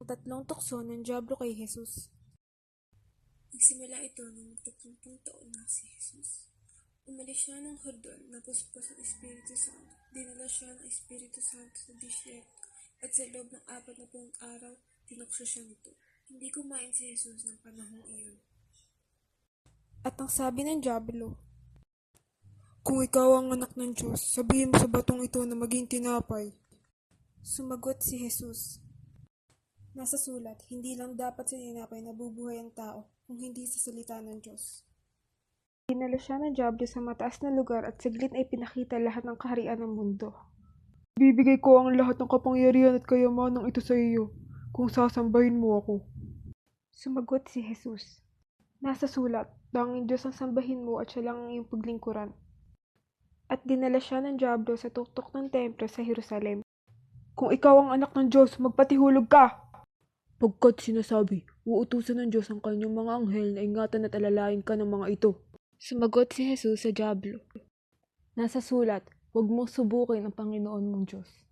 Tatlong tukso ng dyablo kay Jesus. Nagsimula ito nung 30 taon na si Jesus. Umalis siya ng Hordon, napuspos ng Espiritu Santo. Dinala siya ng Espiritu Santo sa disyerto at sa loob ng 40 araw, tinukso siya nito. Hindi kumain si Jesus ng panahong iyon. At ang sabi ng dyablo, Kung ikaw ang anak ng Diyos, sabihin mo sa batong ito na maging tinapay. sumagot si Jesus, nasa sulat, hindi lang dapat sa tinapay nabubuhay ang tao kung hindi sa salita ng Diyos. Dinala siya ng dyablo sa mataas na lugar at saglit ay pinakita lahat ng kaharian ng mundo. Bibigay ko ang lahat ng kapangyarihan at kayamanang ito sa iyo, kung sasambahin mo ako. Sumagot si Jesus, nasa sulat, tanging Diyos ang sambahin mo at siya lang ang iyong paglingkuran. At dinala siya ng dyablo sa tuktok ng templo sa Jerusalem. Kung ikaw ang anak ng Diyos, magpatihulog ka! Pagkat sinasabi, uutusan ng Diyos ang kanyang mga anghel na ingatan at alalayan ka ng mga ito. Sumagot si Jesus sa dyablo, nasa sulat, huwag mong subukin ang Panginoon mong Diyos.